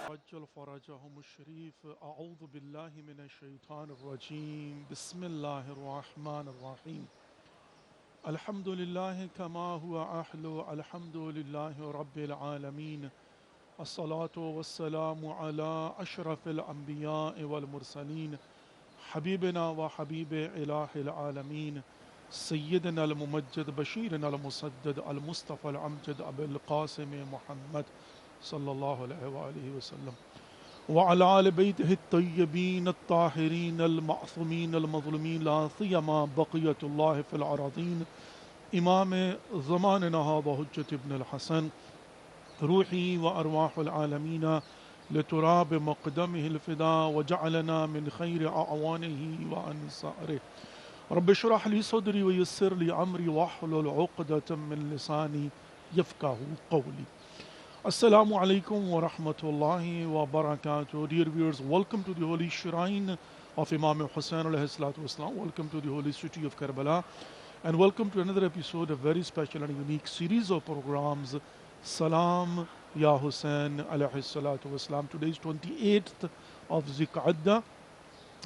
عجل فرجهم الشريف. أعوذ بالله من الشيطان الرجيم. بسم الله الرحمن الرحيم. الحمد لله كما هو أهل. الحمد لله رب العالمين. الصلاة والسلام على أشرف الأنبياء والمرسلين حبيبنا وحبيب إله العالمين سيدنا الممجد بشيرنا المسدد المصطفى الأمجد أبي القاسم محمد صلى الله عليه وآله وسلم وعلى آل بيته الطيبين الطاهرين المعصومين المظلومين لا سيما بقية الله في الأراضين إمام زماننا هذا حجة ابن الحسن روحي وأرواح العالمين لتراب مقدمه الفداء وجعلنا من خير أعوانه وأنصاره. رب اشرح لي صدري ويسر لي أمري واحلل عقدة من لساني يفقه قولي. Assalamu alaikum wa rahmatullahi wa barakatuh. Dear viewers, welcome to the holy shrine of Imam Hussain alayhi salatu wasalam. Welcome to the holy city of Karbala. And welcome to another episode of very special and unique series of programs, Salam Ya Hussain alayhi salatu wasalam. Today is 28th of Zik'adda,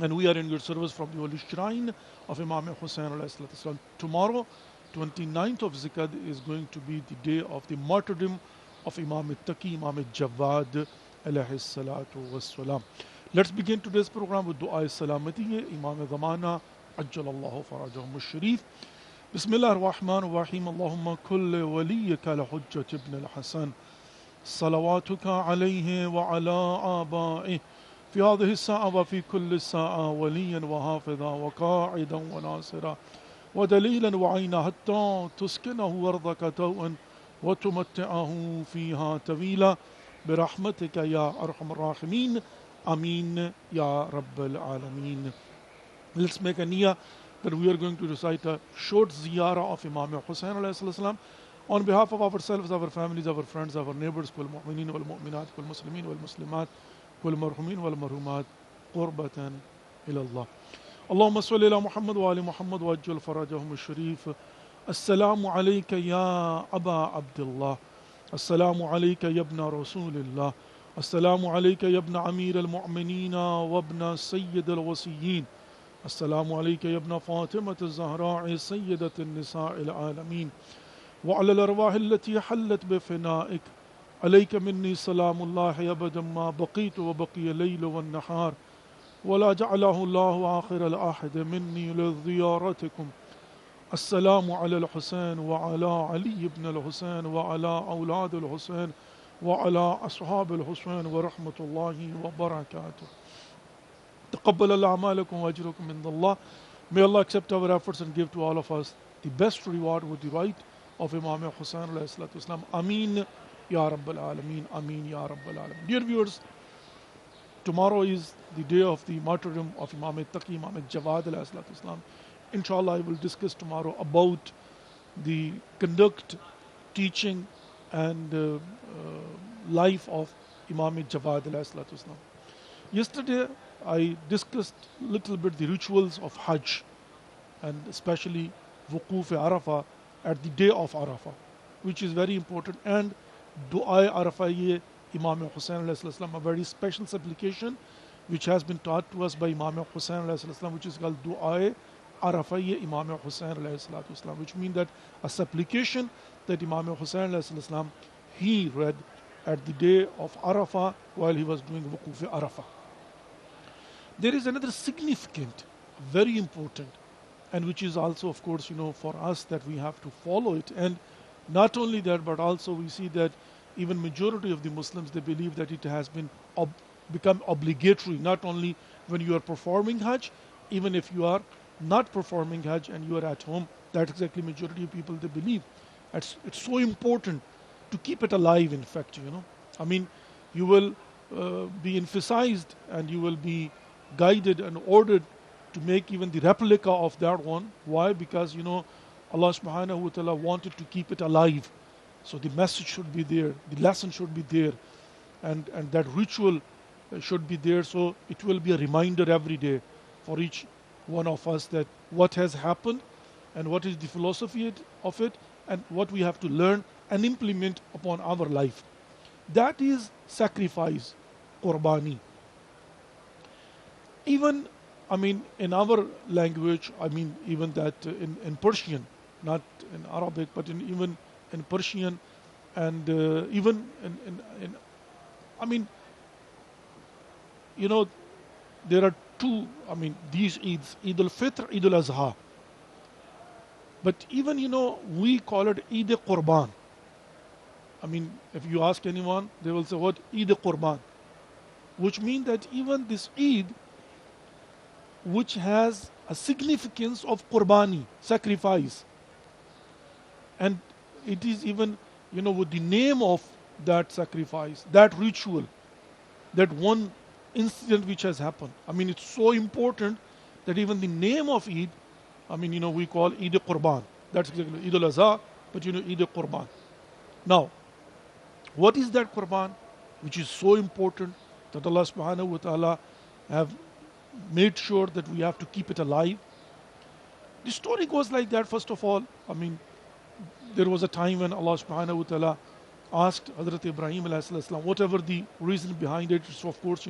and we are in your service from the holy shrine of Imam Hussain alayhi salatu wasalam. Tomorrow, 29th of Zik'adda, is going to be the day of the martyrdom of Imam al-Taqi, Imam al-Jawad alayhi salatu wassalam. Let's begin today's program with Dua Salamati, Imam Zamana, Ajjalallahu Farajahum al-Sharif. Bismillah ar-Rahman ar-Rahim. Allahumma kulli waliyika al-Hujjat ibn al-Hasan. Salawatuka alayhi wa ala aba'ih. في هذه الساعة وفي كل ساعة وليا وحافظا وقاعدا وناصرا ودليلا وعينا حتى تسكنه أرضك توءا وتمتعه فيها طويلا برحمتك يا أرحم الراحمين آمين يا رب العالمين. Let's make a niyyah that we are going to recite a short ziyarah of Imam Hussain alayhi salam on behalf of ourselves, our families, our friends, our neighbors, كل مؤمنين والمؤمنات كل مسلمين والمسلمات كل مرحومين والمرحومات قربة إلى الله. اللهم صل على محمد وآل محمد وأجل فرجهم الشريف. السلام عليك يا أبا عبد الله. السلام عليك يا ابن رسول الله. السلام عليك يا ابن أمير المؤمنين وابن سيد الوصيين. السلام عليك يا ابن فاطمة الزهراء سيدة النساء العالمين وعلى الأرواح التي حلت بفنائك. عليك مني سلام الله أبدا ما بقيت وبقي الليل والنهار ولا جعله الله آخر العهد مني لزيارتكم. السلام على الحسين وعلى علي بن الحسين وعلى أولاد الحسين وعلى أصحاب الحسين ورحمة الله وبركاته. تقبل الله أعمالكم وأجركم من الله. May Allah accept our efforts and give to all of us the best reward with the right of Imam Hussain alayhi salatu wasalam. Ameen Ya Rabbal Alameen. Ameen Ya Rabbal Alameen. Dear viewers, tomorrow is the day of the martyrdom of Imam al-Taqi, Imam al-Jawad alayhi salatu wasalam. Inshallah, I will discuss tomorrow about the conduct, teaching and life of Imam al-Jawad alayhi salatu wasalam. Yesterday, I discussed a little bit the rituals of Hajj and especially Wuquf Arafah at the day of Arafah, which is very important, and Dua Arafah Imam Hussain alayhi salam, a very special supplication which has been taught to us by Imam Hussain alayhi salam, which is called Dua Arafah Imam Hussain alayhi salatu wasalam, which means that a supplication that Imam Hussain alayhi salam he read at the day of Arafah while he was doing Wuquf Arafah. There is another significant, very important, and which is also, of course, for us that we have to follow it. And not only that, but also we see that even majority of the Muslims, they believe that it has been become obligatory, not only when you are performing Hajj, even if you are not performing Hajj and you are at home. That's exactly majority of people, they believe. It's so important to keep it alive, in fact, I mean, you will be emphasized and you will be guided and ordered to make even the replica of that one. Why? Because, Allah subhanahu wa ta'ala wanted to keep it alive. So the message should be there, the lesson should be there, and that ritual should be there. So it will be a reminder every day for each one of us that what has happened and what is the philosophy of it and what we have to learn and implement upon our life. That is sacrifice. qurbani. Even, I mean, in our language, I mean, even that in Persian, not in Arabic, but even in Persian, and even in, I mean, you know, there are two, I mean, these Eids, Eid al-Fitr, Eid al-Azha. But even, we call it Eid Qurban. I mean, if you ask anyone, they will say, what? Eid Qurban. Which means that even this Eid, which has a significance of Qurbani, sacrifice. And it is even, with the name of that sacrifice, that ritual, that one incident which has happened. I mean, it's so important that even the name of Eid, I mean, we call Eid Qurban. That's exactly Eid al-Azha, but Eid Qurban. Now, what is that Qurban, which is so important that Allah subhanahu wa ta'ala have made sure that we have to keep it alive? The story goes like that. First of all, I mean, there was a time when Allah subhanahu wa ta'ala asked Hazrat Ibrahim alayhi salam, whatever the reason behind it, so of course,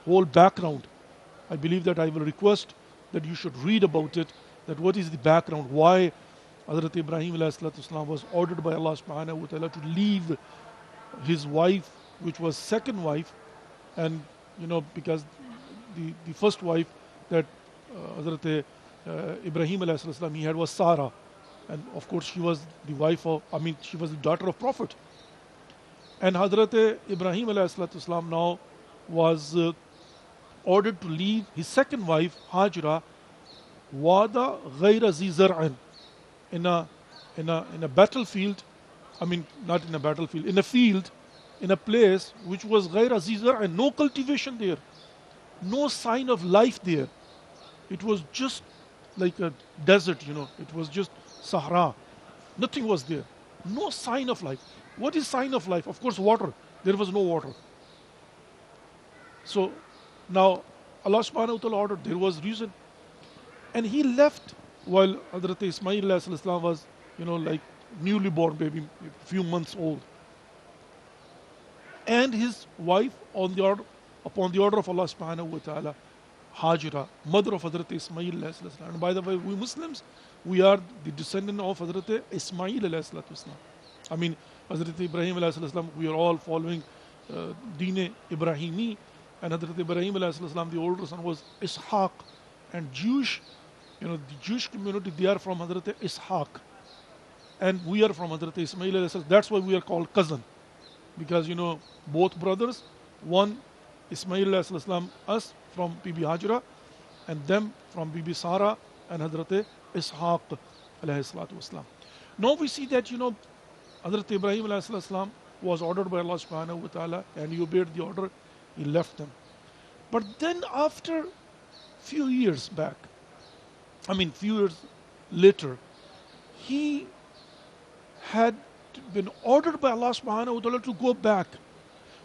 whole background. I believe that I will request that you should read about it, that what is the background, why Hazrat Ibrahim alayhi salam was ordered by Allah subhanahu wa ta'ala to leave his wife, which was second wife, and because the first wife that Hazrat Ibrahim alayhi salam he had was Sarah, and of course she was the wife of, I mean, she was the daughter of Prophet. And Hazrat Ibrahim alayhi salam now was ordered to leave his second wife Hajra wada ghayra zi zar'an, in a battlefield. I mean, not in a battlefield, in a field, in a place which was ghayra zi zar'an, no cultivation there, no sign of life there. It was just like a desert, it was just Sahara. Nothing was there. No sign of life. What is sign of life? Of course, water. There was no water. So now Allah subhanahu wa ta'ala ordered, there was reason. And he left while Hazrat Ismail alayhi salam was, like newly born baby, a few months old. And his wife upon the order of Allah subhanahu wa ta'ala, Hajra, mother of Hazrat Ismail alayhi salam. And by the way, we Muslims, we are the descendant of Hazrat Ismail alayhi salam. I mean, Hazrat Ibrahim alayhi salam, we are all following Deen Ibrahimi, and Hazrat Ibrahim alayhi salam, the older son was Ishaq, and Jewish, the Jewish community, they are from Hazrat Ishaq, and we are from Hazrat Ismail alayhi salam. That's why we are called cousin, because both brothers, one Ismail alayhi salam, us from Bibi Hajra, and them from Bibi Sarah and Hazrat Ishaq alayhi salatu wasalam. Now we see that Hazrat Ibrahim alayhi salam was ordered by Allah subhanahu wa ta'ala, and he obeyed the order, he left them. But then after few years back, few years later, he had been ordered by Allah subhanahu wa ta'ala to go back.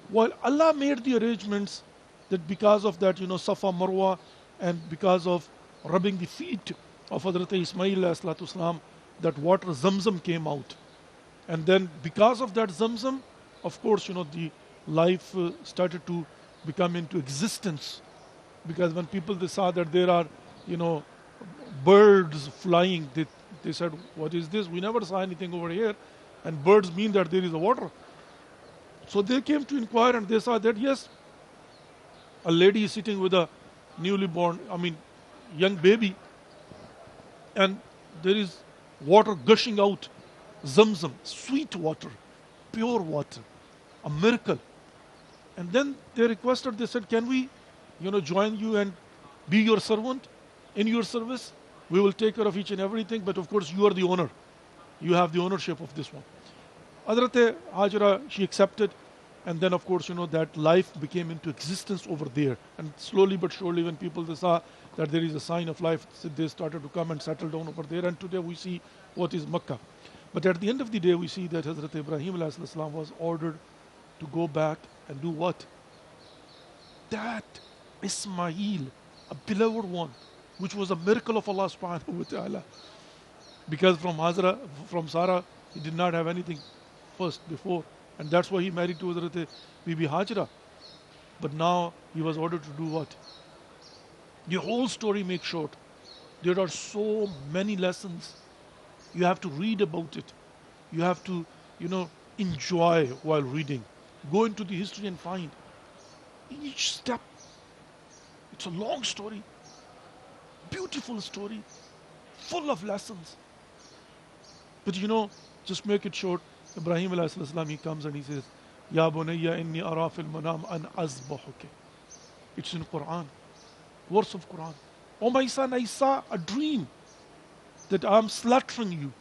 While Allah made the arrangements that because of that, Safa Marwa, and because of rubbing the feet of Hazrat Ismail alayhi salatu wasalam, that water Zamzam came out. And then because of that Zamzam, of course, the life started to become into existence. Because when people they saw that there are, birds flying, they said, what is this? We never saw anything over here. And birds mean that there is a water. So they came to inquire, and they saw that yes, a lady is sitting with a newly born, young baby, and there is water gushing out. Zamzam, sweet water, pure water, a miracle. And then they requested, they said, can we, join you and be your servant in your service? We will take care of each and everything, but of course you are the owner. You have the ownership of this one. Hazrat Hajra, she accepted, and then of course, that life became into existence over there. And slowly but surely, when people they saw that there is a sign of life, they started to come and settle down over there. And today we see what is Makkah. But at the end of the day, we see that Hazrat Ibrahim alayhi salam was ordered to go back and do what? That Ismail, a beloved one, which was a miracle of Allah subhanahu wa ta'ala. Because from Sarah, he did not have anything first before. And that's why he married to Hazrat Bibi Hajra. But now he was ordered to do what? The whole story makes short. There are so many lessons. You have to read about it. You have to, enjoy while reading. Go into the history and find each step. It's a long story, beautiful story, full of lessons. But just make it short. Ibrahim alayhi salam, he comes and he says, Ya bunayya inni ara fil manam an azbahuke. It's in Quran, verse of Quran. Oh my son, I saw a dream that I'm slaughtering you.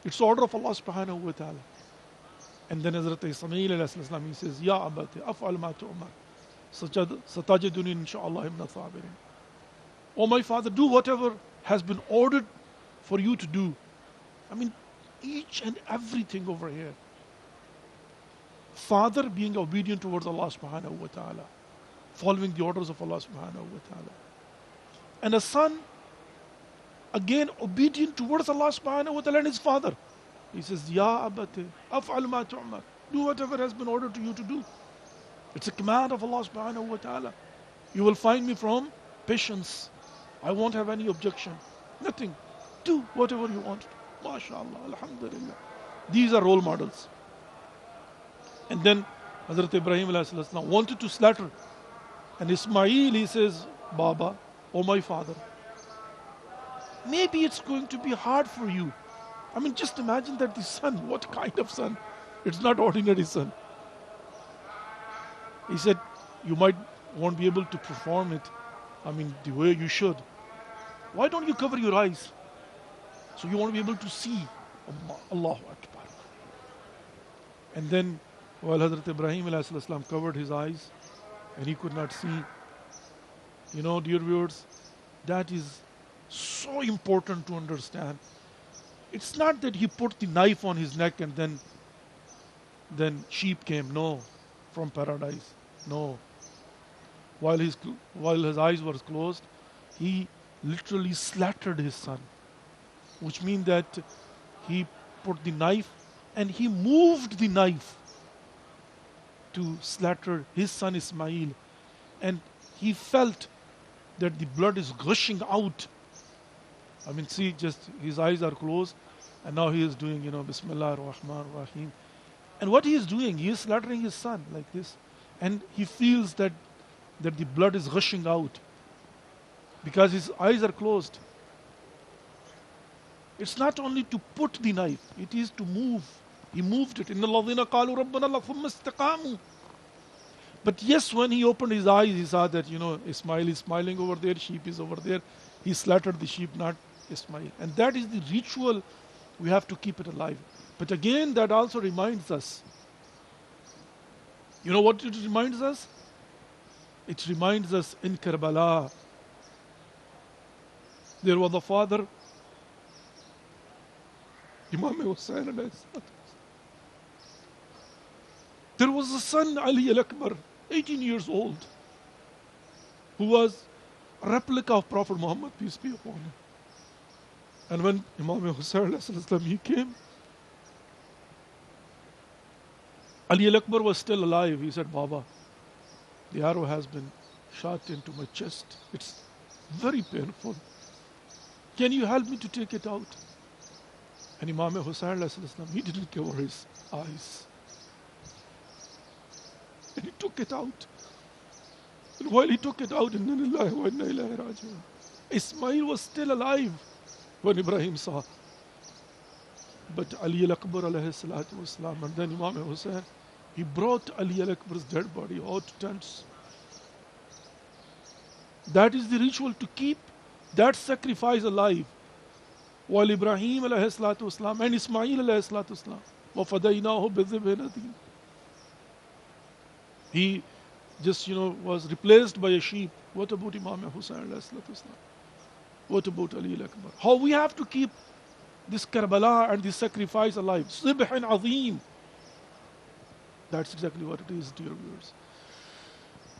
It's order of Allah subhanahu wa ta'ala. And then Hazrat Ismail alayhi salam, he says, Ya abati, af'al ma tu'mar. Satajiduni insha'Allah min as-sabirin. Oh my father, do whatever has been ordered for you to do. I mean, each and everything over here. Father being obedient towards Allah subhanahu wa ta'ala, following the orders of Allah subhanahu wa ta'ala. And a son, again, obedient towards Allah subhanahu wa ta'ala and his father. He says, Ya abati, af'al ma tu'mar. Do whatever has been ordered to you to do. It's a command of Allah subhanahu wa ta'ala. You will find me from patience. I won't have any objection. Nothing. Do whatever you want. MashaAllah, Alhamdulillah. These are role models. And then Hazrat Ibrahim alayhi salam wanted to slaughter. And Ismail, he says, Baba, oh my father, maybe it's going to be hard for you. I mean, just imagine that the son, what kind of son? It's not ordinary son. He said, you won't be able to perform it, I mean, the way you should. Why don't you cover your eyes? So you won't be able to see. Allahu Akbar. And then, while Hazrat Ibrahim alayhi salam covered his eyes and he could not see, dear viewers, that is so important to understand. It's not that he put the knife on his neck and then sheep came. No, from paradise. No. While his eyes were closed, he literally slaughtered his son, which means that he put the knife and he moved the knife to slaughter his son Ismail, and he felt that the blood is gushing out. I mean, see, just his eyes are closed, and now he is doing, Bismillah ar-Rahman ar-Rahim. And what he is doing, he is slaughtering his son like this, and he feels that the blood is gushing out because his eyes are closed. It's not only to put the knife, it is to move. He moved it. إِنَّ الَّذِينَ قَالُوا رَبَّنَا اللَّهُ ثُمَّ اسْتَقَامُوا. But yes, when he opened his eyes, he saw that, Ismail is smiling over there, sheep is over there. He slaughtered the sheep, not Ismail. And that is the ritual. We have to keep it alive. But again, that also reminds us. You know what it reminds us? It reminds us in Karbala. There was a father, Imam Hussain alayhi salam. There was a son, Ali al-Akbar, 18 years old, who was a replica of Prophet Muhammad, peace be upon him. And when Imam Hussain alayhi salam, he came, Ali al-Akbar was still alive. He said, Baba, the arrow has been shot into my chest. It's very painful. Can you help me to take it out? And Imam Hussain alayhi salam, he didn't cover his eyes. And he took it out. And while he took it out, Inna lillahi wa inna ilayhi raji'un, Ismail was still alive when Ibrahim saw. But Ali al-Akbar alayhi salatu wasalam, and then Imam Hussain, he brought Ali al-Akbar's dead body out to tents. That is the ritual, to keep that sacrifice alive. While Ibrahim alayhi salatu wasalam and Ismail alayhi salatu wasalam, وَفَدَيْنَاهُ بِذِبْحٍ عَظِيمٍ, he just, was replaced by a sheep. What about Imam Hussain alayhi salatu wasalam? What about Ali al-Akbar? How we have to keep this Karbala and this sacrifice alive. Zibhin Azim. That's exactly what it is, dear viewers.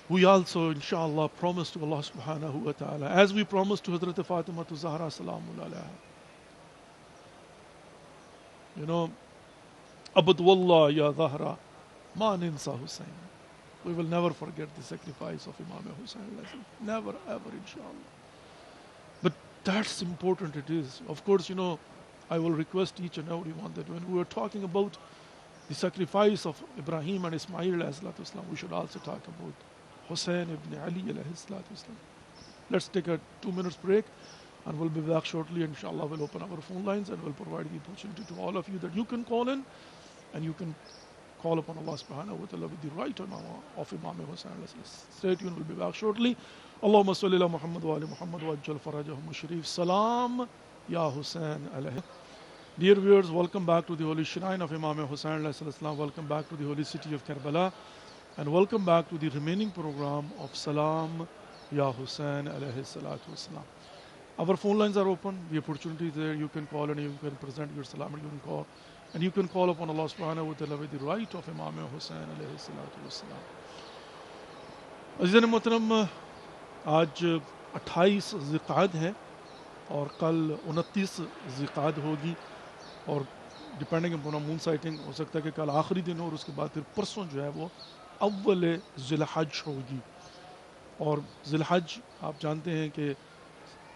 We also, inshallah, promise to Allah subhanahu wa ta'ala, as we promised to Hazrat Fatima to Zahra salamul alayha. Abad wallah ya Zahra, ma ninsa Hussain. We will never forget the sacrifice of Imam Hussain. Never, ever, inshallah. But that's important it is. Of course, I will request each and everyone that when we are talking about the sacrifice of Ibrahim and Ismail alayhi salatu wasalam, we should also talk about Hussein ibn Ali alayhi salatu wasalam. Let's take a 2 minutes break and we'll be back shortly. Inshallah, we'll open our phone lines and we'll provide the opportunity to all of you that you can call in and you can call upon Allah subhanahu wa ta'ala with the right of Imam Hussain. Stay tuned, we'll be back shortly. Allahumma salli ala Muhammad wa ali Muhammad wa ajjal farajahum sharif. Salam ya Hussain alayhi. Dear viewers, welcome back to the holy shrine of Imam Hussain alayhi. Welcome back to the holy city of Karbala and welcome back to the remaining program of Salam ya Hussain alayhi salatu wasalam. Our phone lines are open. The opportunity is there. You can call and you can present your salam and you can call. And you can call upon Allah subhanahu wa ta'ala with the right of Imam Hussain alayhi salatu wasalam. Azizan Muhtaram, آج 28 ذی ہے اور کل 29 ذی ہوگی اور depending upon مون sighting ہو سکتا ہے کہ کل آخری دن ہو اور اس کے بعد پھر پرسوں جو ہے وہ اول ذی الحج ہوگی. اور ذی الحج آپ جانتے ہیں کہ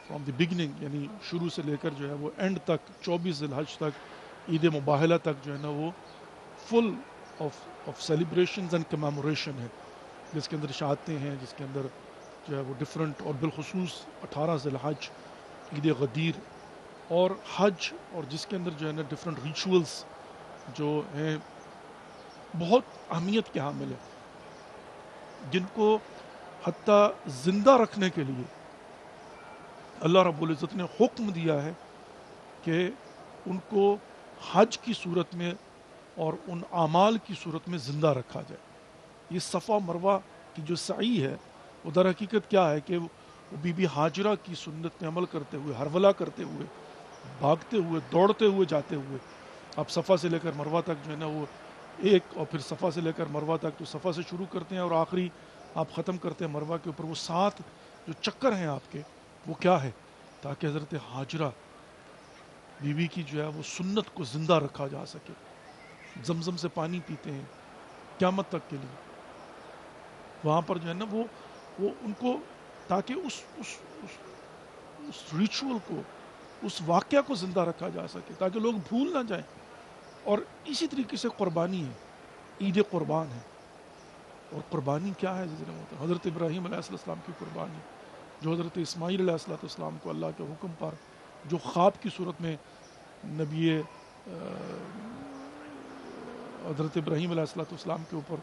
فرام دی بگننگ یعنی شروع سے لے کر جو ہے وہ اینڈ تک 24 ذی الحج تک عید مباہلہ تک جو ہے نا وہ فل آف سیلیبریشنز اینڈ کمیموریشن ہے جس کے اندر شہادتیں ہیں جس کے اندر جو ہے وہ ڈفرینٹ اور بالخصوص 18 ذی الحج عید غدیر اور حج اور جس کے اندر جو ہے نا ڈفرینٹ ریچولز جو ہیں بہت اہمیت کے حامل ہیں جن کو حتیٰ زندہ رکھنے کے لیے اللہ رب العزت نے حکم دیا ہے کہ ان کو حج کی صورت میں اور ان اعمال کی صورت میں زندہ رکھا جائے. یہ صفا مروہ کی جو سعی ہے وہ در حقیقت کیا ہے کہ وہ بی بی ہاجرہ کی سنت پہ عمل کرتے ہوئے ہرولہ کرتے ہوئے بھاگتے ہوئے دوڑتے ہوئے جاتے ہوئے آپ صفا سے لے کر مروہ تک جو ہے نا وہ ایک اور پھر صفا سے لے کر مروہ تک تو صفا سے شروع کرتے ہیں اور آخری آپ ختم کرتے ہیں مروہ کے اوپر. وہ 7 جو چکر ہیں آپ کے وہ کیا ہے تاکہ حضرت ہاجرہ بی بی کی جو ہے وہ سنت کو زندہ رکھا جا سکے. زمزم سے پانی پیتے ہیں قیامت تک کے لیے وہاں پر جو ہے نا وہ ان کو تاکہ اس ریچول کو اس واقعہ کو زندہ رکھا جا سکے تاکہ لوگ بھول نہ جائیں. اور اسی طریقے سے قربانی ہے عید قربان ہے. اور قربانی کیا ہے حضرت ابراہیم علیہ السلام کی قربانی جو حضرت اسماعیل علیہ السلام کو اللہ کے حکم پر جو خواب کی صورت میں نبی حضرت ابراہیم علیہ السلام کے اوپر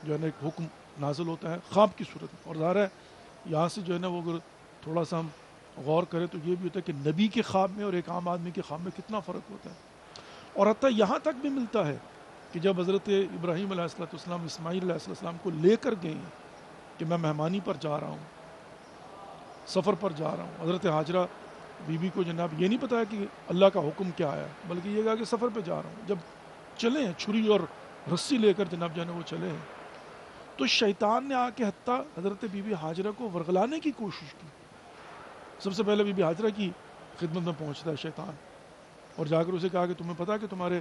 جو ہے نا ایک حکم نازل ہوتا ہے خواب کی صورت میں. اور ظاہر ہے یہاں سے جو ہے نا وہ اگر تھوڑا سا ہم غور کریں تو یہ بھی ہوتا ہے کہ نبی کے خواب میں اور ایک عام آدمی کے خواب میں کتنا فرق ہوتا ہے. اور حتیٰ یہاں تک بھی ملتا ہے کہ جب حضرت ابراہیم علیہ السلام اسماعیل علیہ السلام کو لے کر گئے کہ میں مہمانی پر جا رہا ہوں سفر پر جا رہا ہوں. حضرت ہاجرہ بی بی کو جناب یہ نہیں پتا کہ اللہ کا حکم کیا آیا بلکہ یہ کہا کہ سفر پہ جا رہا ہوں. جب چلے ہیں چھری اور رسی لے کر جناب جو ہے نا وہ چلے ہیں تو شیطان نے آ کے حتیٰ حضرت بی بی ہاجرہ کو ورغلانے کی کوشش کی. سب سے پہلے بی بی ہاجرہ کی خدمت میں پہنچتا ہے شیطان اور جا کر اسے کہا کہ تمہیں پتا کہ تمہارے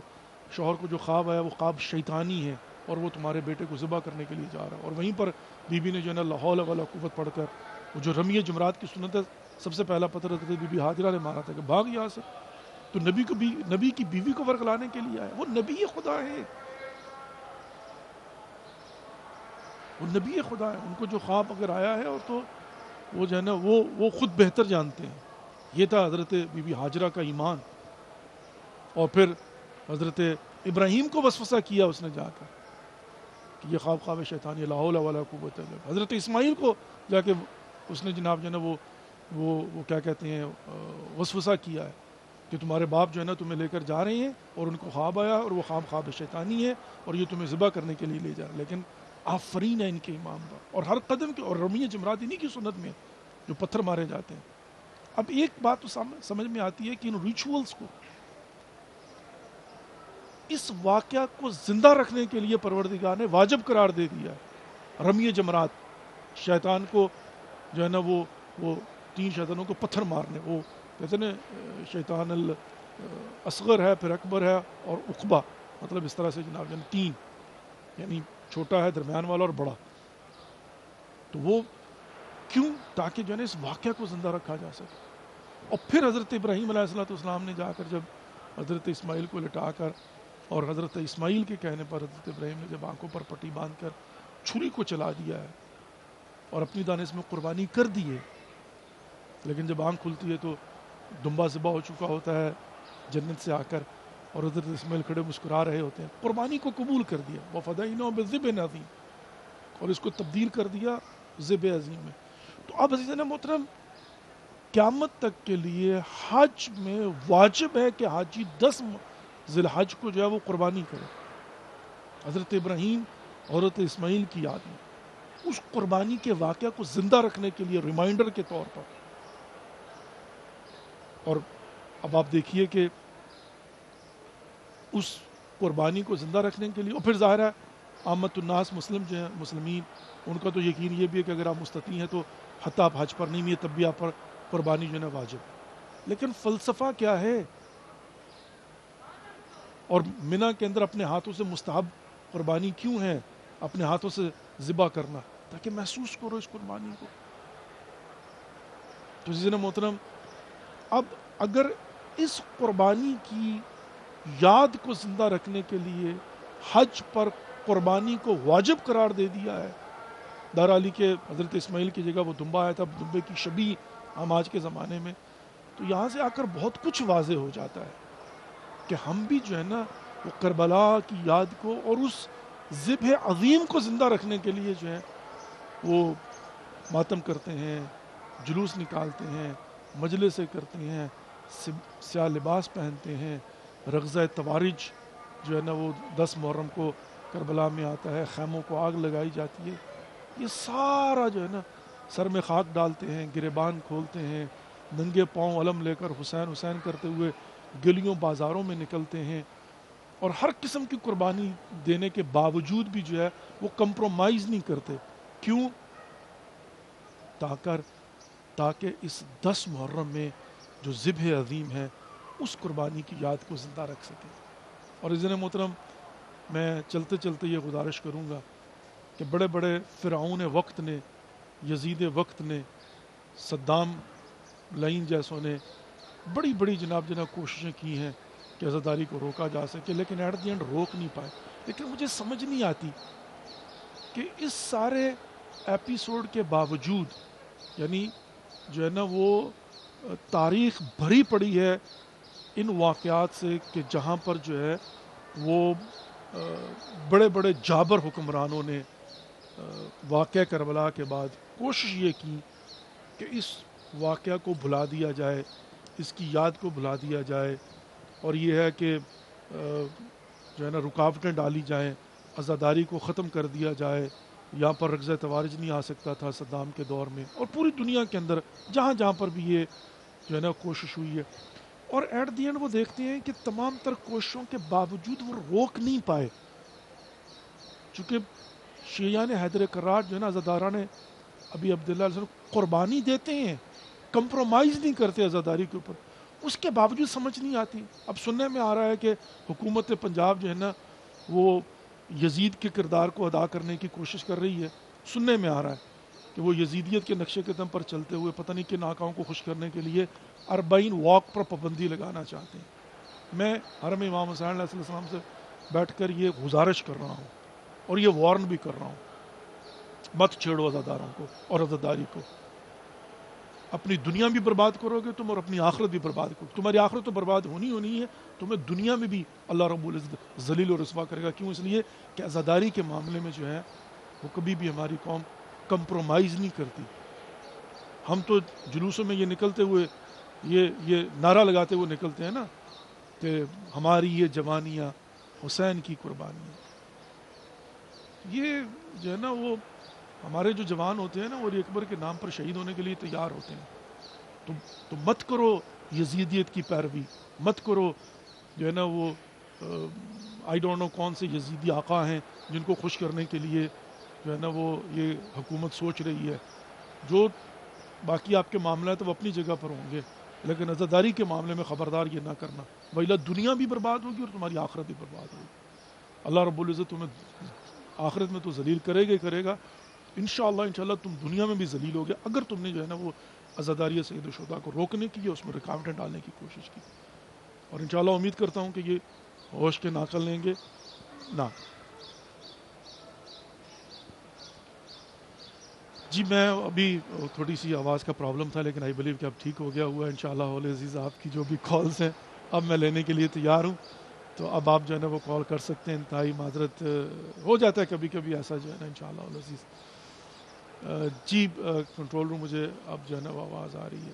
شوہر کو جو خواب آیا وہ خواب شیطانی ہے اور وہ تمہارے بیٹے کو ذبح کرنے کے لیے جا رہا ہے. اور وہیں پر بی بی نے جو ہے نا لا حول ولا قوت پڑھ کر وہ جو رمی جمرات کی سنت ہے سب سے پہلا پتھر حضرت بی بی ہاجرہ نے مارا تھا کہ بھاگ یہاں سے. تو نبی کی بیوی کو ورغلانے کے لیے آیا. وہ نبی خدا ہے وہ نبی خدا ہے. ان کو جو خواب اگر آیا ہے اور تو وہ جو ہے نا وہ خود بہتر جانتے ہیں. یہ تھا حضرت بی بی ہاجرہ کا ایمان. اور پھر حضرت ابراہیم کو وسوسہ کیا اس نے جا کر کہ یہ خواب شیطانی لا حول ولا قوت الا باللہ. حضرت اسماعیل کو جا کے اس نے جناب جو ہے نا وہ کیا کہتے ہیں وسوسہ کیا ہے کہ تمہارے باپ جو ہے نا تمہیں لے کر جا رہے ہیں اور ان کو خواب آیا اور وہ خواب شیطانی ہے اور یہ تمہیں ذبح کرنے کے لیے لے جا رہے. لیکن آفرین ہے ان کے ایمان پر. اور ہر قدم کے اور رمی جمرات انہی کی سنت میں جو پتھر مارے جاتے ہیں. اب ایک بات تو سمجھ میں آتی ہے کہ ان ریچولز کو اس واقعہ کو زندہ رکھنے کے لیے پروردگار نے واجب قرار دے دیا ہے. رمی جمرات شیطان کو جو ہے نا وہ 3 شیطانوں کو پتھر مارنے. وہ کہتے ہیں نا شیطان الاصغر ہے پھر اکبر ہے اور عقبہ مطلب اس طرح سے جناب 3 یعنی چھوٹا ہے درمیان والا اور بڑا. تو وہ کیوں؟ تاکہ جو ہے نا اس واقعہ کو زندہ رکھا جا سکے. اور پھر حضرت ابراہیم علیہ السلام نے جا کر جب حضرت اسماعیل کو لٹا کر اور حضرت اسماعیل کے کہنے پر حضرت ابراہیم نے جب آنکھوں پر پٹی باندھ کر چھری کو چلا دیا ہے اور اپنی دانش میں قربانی کر دی ہے، لیکن جب آنکھ کھلتی ہے تو دمبا ذبح ہو چکا ہوتا ہے جنت سے آ کر، اور حضرت اسماعیل کھڑے مسکرا رہے ہوتے ہیں. قربانی کو قبول کر دیا، وَفَدَيْنَاهُ بِذِبْحٍ عَظِيمٍ، اور اس کو تبدیل کر دیا ذبح عظیم میں. تو اب عزیزان محترم، قیامت تک کے لیے حج میں واجب ہے کہ حاجی 10 ذی الحج کو جو ہے وہ قربانی کرے، حضرت ابراہیم اور حضرت اسماعیل کی یاد میں، اس قربانی کے واقعہ کو زندہ رکھنے کے لیے ریمائنڈر کے طور پر. اور اب آپ دیکھیے کہ اس قربانی کو زندہ رکھنے کے لیے، اور پھر ظاہر ہے عامت الناس مسلم جو ہیں، مسلمین، ان کا تو یقین یہ بھی ہے کہ اگر آپ مستطیع ہیں تو حتیٰ آپ حج پر نہیں بھی ہے تب بھی آپ پر قربانی جو ہے نا واجب ہے. لیکن فلسفہ کیا ہے؟ اور منی کے اندر اپنے ہاتھوں سے مستحب قربانی کیوں ہے اپنے ہاتھوں سے ذبح کرنا؟ تاکہ محسوس کرو اس قربانی کو. تو عزیزان محترم، اب اگر اس قربانی کی یاد کو زندہ رکھنے کے لیے حج پر قربانی کو واجب قرار دے دیا ہے، دہرالی کے حضرت اسماعیل کی جگہ وہ دمبا آیا تھا، دمبے کی شبیہ ہم آج کے زمانے میں، تو یہاں سے آ کر بہت کچھ واضح ہو جاتا ہے کہ ہم بھی جو ہے نا وہ کربلا کی یاد کو اور اس ذبح عظیم کو زندہ رکھنے کے لیے جو ہے وہ ماتم کرتے ہیں، جلوس نکالتے ہیں، مجلسیں کرتے ہیں، سیاہ لباس پہنتے ہیں، رغزہ توارج جو ہے نا وہ 10 محرم کو کربلا میں آتا ہے، خیموں کو آگ لگائی جاتی ہے. یہ سارا جو ہے نا سر میں خاک ڈالتے ہیں، گریبان کھولتے ہیں، ننگے پاؤں علم لے کر حسین حسین کرتے ہوئے گلیوں بازاروں میں نکلتے ہیں، اور ہر قسم کی قربانی دینے کے باوجود بھی جو ہے وہ کمپرومائز نہیں کرتے. کیوں؟ تاکہ اس 10 محرم میں جو ذبح عظیم ہے اس قربانی کی یاد کو زندہ رکھ سکے. اور عزیزان محترم، میں چلتے چلتے یہ گزارش کروں گا کہ بڑے بڑے فرعون وقت نے، یزید وقت نے، صدام لائن جیسوں نے بڑی بڑی جناب کوششیں کی ہیں کہ عزاداری کو روکا جا سکے، لیکن ایٹ دی اینڈ روک نہیں پائے. لیکن مجھے سمجھ نہیں آتی کہ اس سارے ایپیسوڈ کے باوجود، یعنی جو ہے نا وہ تاریخ بھری پڑی ہے ان واقعات سے کہ جہاں پر جو ہے وہ بڑے بڑے جابر حکمرانوں نے واقعہ کربلا کے بعد کوشش یہ کی کہ اس واقعہ کو بھلا دیا جائے، اس کی یاد کو بھلا دیا جائے، اور یہ ہے کہ جو ہے نا رکاوٹیں ڈالی جائیں، عزاداری کو ختم کر دیا جائے. یہاں پر رغزہ توارج نہیں آ سکتا تھا صدام کے دور میں، اور پوری دنیا کے اندر جہاں جہاں پر بھی یہ جو ہے نا کوشش ہوئی ہے. اور ایٹ دی اینڈ وہ دیکھتے ہیں کہ تمام تر کوششوں کے باوجود وہ روک نہیں پائے، چونکہ شیعان حیدر کرار جو ہے نا عزادارہ نے ابھی عبداللہ علیہ وسلم قربانی دیتے ہیں، کمپرومائز نہیں کرتے عزاداری کے اوپر، اس کے باوجود سمجھ نہیں آتی. اب سننے میں آ رہا ہے کہ حکومت پنجاب جو ہے نا وہ یزید کے کردار کو ادا کرنے کی کوشش کر رہی ہے. سننے میں آ رہا ہے کہ وہ یزیدیت کے نقشے قدم پر چلتے ہوئے پتہ نہیں کن آقاؤں کو خوش کرنے کے لیے 40 واک پر پابندی لگانا چاہتے ہیں. میں حرم امام حسین علیہ السلام سے بیٹھ کر یہ گزارش کر رہا ہوں اور یہ وارن بھی کر رہا ہوں، مت چھیڑو عزاداروں کو اور عزاداری کو. اپنی دنیا بھی برباد کرو گے تم اور اپنی آخرت بھی برباد کرو. تمہاری آخرت تو برباد ہونی ہے، تمہیں دنیا میں بھی اللہ رب العزت ذلیل و رسوا کرے گا. کیوں؟ اس لیے کہ عزاداری کے معاملے میں جو ہے وہ کبھی بھی ہماری قوم کمپرومائز نہیں کرتی. ہم تو جلوسوں میں یہ نکلتے ہوئے یہ نعرہ لگاتے ہوئے نکلتے ہیں نا کہ ہماری یہ جوانیاں حسین کی قربانیاں. یہ جو ہے نا وہ ہمارے جو جوان ہوتے ہیں نا وہ علی اکبر کے نام پر شہید ہونے کے لیے تیار ہوتے ہیں. تو مت کرو یزیدیت کی پیروی، مت کرو جو ہے نا وہ آئی ڈونٹ نو کون سے یزیدی آقا ہیں جن کو خوش کرنے کے لیے جو ہے نا وہ یہ حکومت سوچ رہی ہے. جو باقی آپ کے معاملات وہ اپنی جگہ پر ہوں گے، لیکن عزاداری کے معاملے میں خبردار یہ نہ کرنا، وإلا دنیا بھی برباد ہوگی اور تمہاری آخرت بھی برباد ہوگی. اللہ رب العزت تمہیں آخرت میں تو ذلیل کرے گا ہی کرے گا، انشاءاللہ تم دنیا میں بھی ذلیل ہو گے اگر تم نے جو ہے نا وہ عزاداری سید الشہداء کو روکنے کی یا اس میں رکاوٹیں ڈالنے کی کوشش کی. اور انشاءاللہ امید کرتا ہوں کہ یہ ہوش کے ناقل لیں گے نہ. جی میں ابھی تھوڑی سی آواز کا پرابلم تھا لیکن آئی بلیو کہ اب ٹھیک ہو گیا ہوا ہے انشاءاللہ. اولی عزیز آپ کی جو بھی کالز ہیں اب میں لینے کے لیے تیار ہوں, تو اب آپ جو ہے نا وہ کال کر سکتے ہیں. انتہائی معذرت ہو جاتا ہے کبھی کبھی ایسا جو ہے نا انشاءاللہ اولی عزیز. جی کنٹرول روم مجھے اب جو ہے نا وہ آواز آ رہی ہے.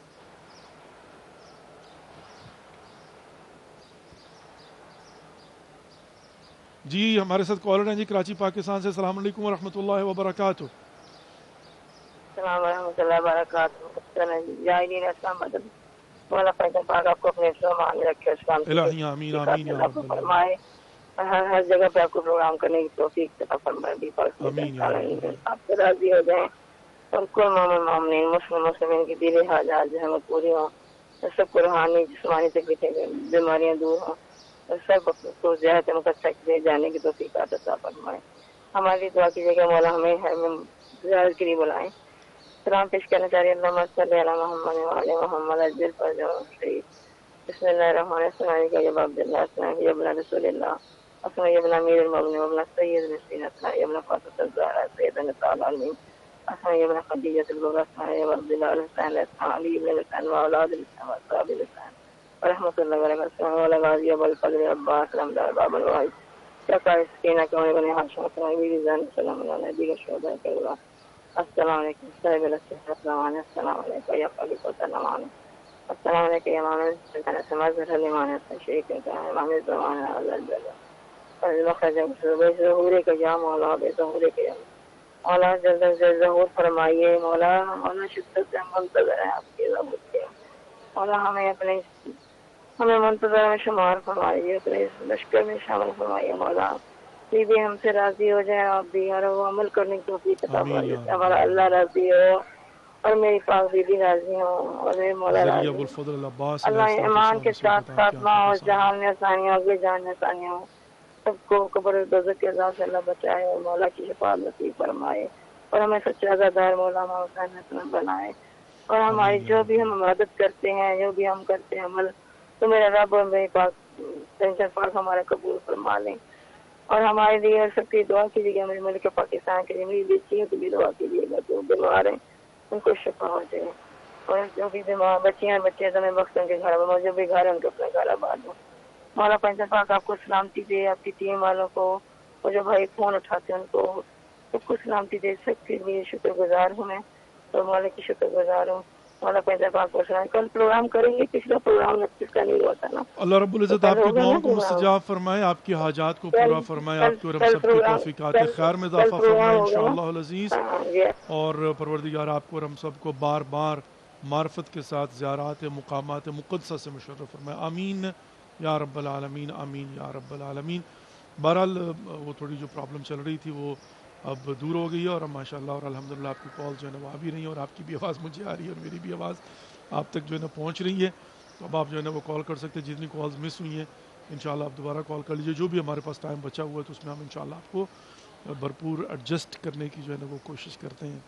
جی ہمارے ساتھ کالر ہیں جی کراچی پاکستان سے. السلام علیکم ورحمۃ اللہ وبرکاتہ. السلام ورحمۃ اللہ وبرکاتہ. مولا فیض پاک آپ کو اپنے سامان میں رکھے, اسلام الہی آمین آمین یا رب العالمین. فرمائے, ہر جگہ پہ آپ کو پروگرام کرنے کی توفیق عطا فرمائے. آمین یا رب العالمین. آپ سے راضی ہو جائیں اور کل مومنین مسلمین کی دلی حاجات جو ہے وہ پوری ہوں, سب کو روحانی جسمانی تکلیفیں بیماریاں دور ہوں, اور سب کو زیادہ مقصد لے جانے کی توفیق عطا فرمائے. ہماری دعا کیجیے گا مولا ہمیں زیارت کے لیے بلائیں. سلام پیش کرنا چاہ رہی ہیں اللہم صلی علی محمد وعلی محمد اجل پر جو شریف. بسم اللہ الرحمن الرحیم. کا جب عبداللہ اسلام یا ابن رسول اللہ اسلام یا ابن امیر المؤمنین ابن سید المسکین اسلام یا ابن فاطمہ الزہرا سید نساء العالمین اسلام یا ابن خدیجہ الکبریٰ اسلام یا عبداللہ الحسین اسلام علی ابن الحسین واولاد الحسین واصحاب الحسین ورحمۃ اللہ وبرکاتہ. وعلی غازی ابو الفضل عباس رمضان باب الواحد شکا سکینہ کون بن ہاشم اسلام بی رضوان سلام علی نبی شہداء کربلا. السلام علیکم صاحب السلام علیکم. السلام علیکم یا خلیق السلام علیکم. السلام علیکم یا امام سماج الامام شیخ امام زمان اللہ المخرج ظہور کا یا مولا بے ظہور کے مولا جلد از ظہور فرمائیے. مولا مولا شدت سے منتظر ہیں آپ کے ظہور کے. مولا ہمیں منتظر میں شمار فرمائیے, اپنے لشکر میں شامل فرمائیے. مولا بھی ہم سے راضی ہو جائے, آپ بھی ہر وہ عمل کرنے کی توفیق عطا فرمائیے. ہمارا اللہ راضی ہو اور میری پاک بھی راضی ہوں اور میرے مولا راضی ہوں. اللہ ایمان کے ساتھ خاتمہ اور جہان میں آسانیاں اگلے جہان میں آسانیاں ہوں. سب کو قبر دوزخ کے عذاب سے اللہ بچائے اور مولا کی شفاعت نصیب فرمائے اور ہمیں سچا عزادار مولا حسین بنائے. اور ہماری جو بھی ہم عبادت کرتے ہیں, جو بھی ہم کرتے ہیں عمل, تو میرا رب اور میرے پاک ٹینشن پاک ہمارا قبول فرما لیں. اور ہمارے لیے سب کی دعا کیجیے گا. میرے ملک پاکستان کے لیے میری بیٹیوں کی بھی دعا کیجیے گا, جو بیمار ہیں ان کو شفا ہو جائے. اور جو بھی بیمار بچیاں بچے تمہیں بخش ان کے گھر میں, جو بھی گھر ان کو اپنے گھر آباد ہو. مولا پنجہ پاک آپ کو سلامتی دے, آپ کی ٹیم والوں کو, اور جو بھائی فون اٹھاتے ہیں ان کو سب کو سلامتی دے. سب کے لیے شکر گزار ہوں میں, اور مولا کی شکر گزار ہوں. مولا پنجہ پاک کو سلام. کل پروگرام کریں گے, پچھلا پروگرام اس کا نہیں ہوا تھا نا. اللہ رب العزت آپ کی دعاؤں کو مستجاب فرمائے, آپ کی حاجات کو پورا فرمائے, آپ کی اور ہم سب کی توفیقات خیر میں اضافہ فرمائے انشاءاللہ العزیز. اور پروردگار آپ کو اور ہم سب کو بار بار معرفت کے ساتھ زیارات مقامات مقدسہ سے مشرف فرمائے. آمین یا رب العالمین, آمین یا رب العالمین. بہرحال وہ تھوڑی جو پرابلم چل رہی تھی وہ اب دور ہو گئی ہے, اور ماشاءاللہ اور الحمدللہ آپ کی کال جو ہے نا وہ آ بھی رہی ہیں, اور آپ کی بھی آواز مجھے آ رہی ہے, اور میری بھی آواز آپ تک جو ہے نا پہنچ رہی ہے. تو اب آپ جو ہے نا وہ کال کر سکتے ہیں. جتنی کالز مس ہوئی ہیں انشاءاللہ آپ دوبارہ کال کر لیجیے. جو بھی ہمارے پاس ٹائم بچا ہوا ہے تو اس میں ہم انشاءاللہ آپ کو بھرپور ایڈجسٹ کرنے کی جو ہے نا وہ کوشش کرتے ہیں.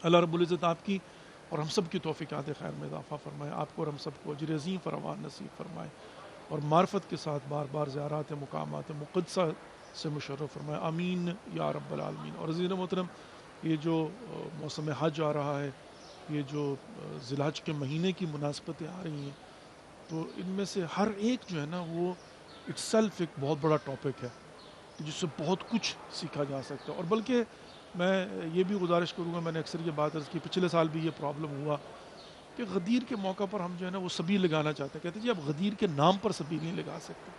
اللہ رب العزت آپ کی اور ہم سب کی توفیقات خیر میں اضافہ فرمائے, آپ کو اور ہم سب کو اجر عظیم فراوان نصیب فرمائے, اور معرفت کے ساتھ بار بار زیارات مقامات مقدسہ سے مشرف فرمائے. آمین یا رب العالمین. اور عزیز محترم, یہ جو موسم حج آ رہا ہے, یہ جو ذی الحج کے مہینے کی مناسبتیں آ رہی ہیں, تو ان میں سے ہر ایک جو ہے نا وہ اٹ سیلف ایک بہت بڑا ٹاپک ہے جس سے بہت کچھ سیکھا جا سکتا ہے. اور بلکہ میں یہ بھی گزارش کروں گا, میں نے اکثر یہ بات عرض کی, پچھلے سال بھی یہ پرابلم ہوا کہ غدیر کے موقع پر ہم جو ہے نا وہ سبیل لگانا چاہتے ہیں. کہتے ہیں جی آپ غدیر کے نام پر سبیل نہیں لگا سکتے.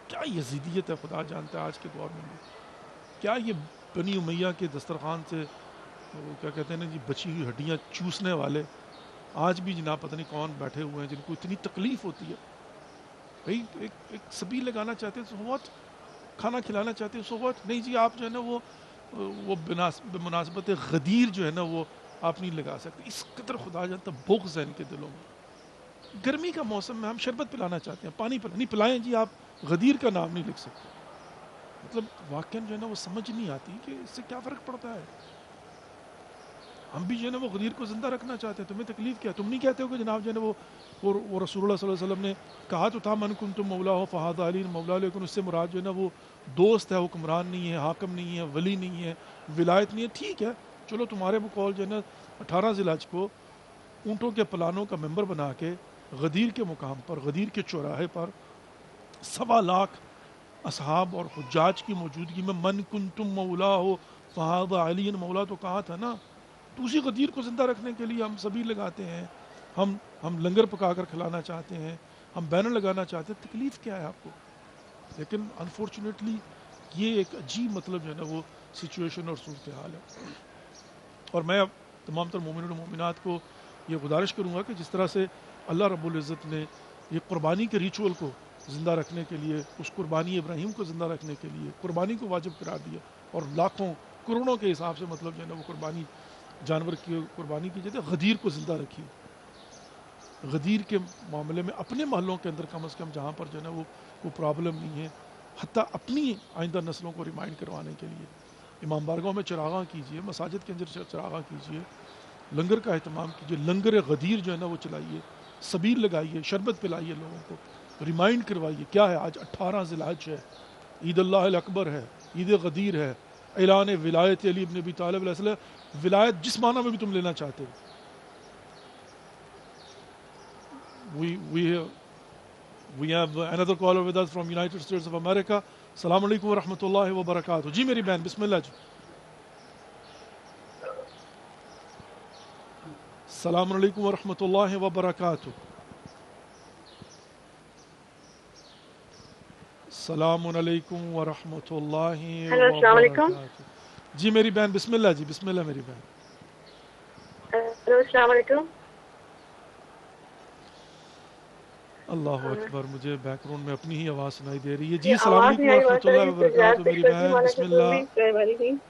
کیا یزیدیت ہے, خدا جانتا ہے آج کے دور میں بھی. کیا یہ بنی امیہ کے دسترخوان سے کیا کہتے ہیں نا جی بچی ہوئی ہڈیاں چوسنے والے آج بھی جناب پتہ نہیں کون بیٹھے ہوئے ہیں جن کو اتنی تکلیف ہوتی ہے. بھائی ایک سبیل لگانا چاہتے ہیں, سو واٹ, کھانا کھلانا چاہتے ہیں, سو واٹ. نہیں جی آپ جو ہے نا وہ بمناسبت غدیر جو ہے نا وہ آپ نہیں لگا سکتے. اس قدر خدا جانتا بغض ہے ان کے دلوں میں. گرمی کا موسم میں ہم شربت پلانا چاہتے ہیں, پانی نہیں پلائیں جی, آپ غدیر کا نام نہیں لکھ سکتے. مطلب واقعاً جو ہے نا وہ سمجھ نہیں آتی کہ اس سے کیا فرق پڑتا ہے. ہم بھی جو ہے نا وہ غدیر کو زندہ رکھنا چاہتے ہیں. تمہیں تکلیف کیا؟ تم نہیں کہتے ہو کہ جناب جو ہے نا وہ رسول اللہ صلی اللہ علیہ وسلم نے کہا تو تھا من کنتم مولا ہو فہذا علی مولا، لیکن اس سے مراد جو ہے نا وہ دوست ہے، حکمران نہیں ہے، حاکم نہیں ہے، ولی نہیں ہے، ولایت نہیں ہے. ٹھیک ہے چلو تمہارے بقول جو ہے نا 18 ذی الحج کو اونٹوں کے پلانوں کا ممبر بنا کے غدیر کے مقام پر، غدیر کے چوراہے پر 1.25 اصحاب اور حجاج کی موجودگی میں من کنتم مولا ہو فہذا علی مولا تو کہا تھا نا. تو اسی غدیر کو زندہ رکھنے کے لیے ہم سبھی لگاتے ہیں، ہم لنگر پکا کر کھلانا چاہتے ہیں، ہم بینر لگانا چاہتے ہیں. تکلیف کیا ہے آپ کو؟ لیکن انفارچونیٹلی یہ ایک عجیب مطلب جو ہے نا وہ سچویشن اور صورتحال ہے. اور میں اب تمام تر مومنین و مومنات کو یہ گزارش کروں گا کہ جس طرح سے اللہ رب العزت نے یہ قربانی کے ریچول کو زندہ رکھنے کے لیے، اس قربانی ابراہیم کو زندہ رکھنے کے لیے قربانی کو واجب قرار دیا، اور لاکھوں کروڑوں کے حساب سے مطلب جو ہے نا وہ قربانی جانور کی قربانی کی جاتی ہے، غدیر کو زندہ رکھی. غدیر کے معاملے میں اپنے محلوں کے اندر کم از کم جہاں پر جو ہے نا وہ پرابلم نہیں ہے، حتیٰ اپنی آئندہ نسلوں کو ریمائنڈ کروانے کے لیے امام بارگاہوں میں چراغاں کیجیے، مساجد کے اندر چراغاں کیجیے، لنگر کا اہتمام کیجیے، لنگر غدیر جو ہے نا وہ چلائیے، سبیل لگائیے، شربت پلائیے، لوگوں کو ریمائنڈ کروائیے کیا ہے آج 18 ذی الحج ہے، عید اللہ الاکبر ہے، عید غدیر ہے، اعلان ولایت علی ابن ابی طالب علیہ السلام، ولایت جس معنی میں بھی تم لینا چاہتے ہو. We have another caller with us from United States of America. السلام علیکم ورحمۃ اللہ وبرکاتہ. جی میری بہن بسم اللہ جی. السلام علیکم ورحمۃ اللہ وبرکاتہ. السلام علیکم ورحمۃ اللہ ہیلو السلام علیکم. وبرکاتہ. جی میری بہن بسم اللہ جی. بسم اللہ میری بہن. ہیلو السلام علیکم. اللہ اکبر، مجھے بیک گراؤنڈ میں اپنی ہی آواز سنائی دے رہی ہے. جی السلام آواز علیکم نہیں آئی ورحمۃ اللہ وبرکاتہ میری بہن بسم اللہ.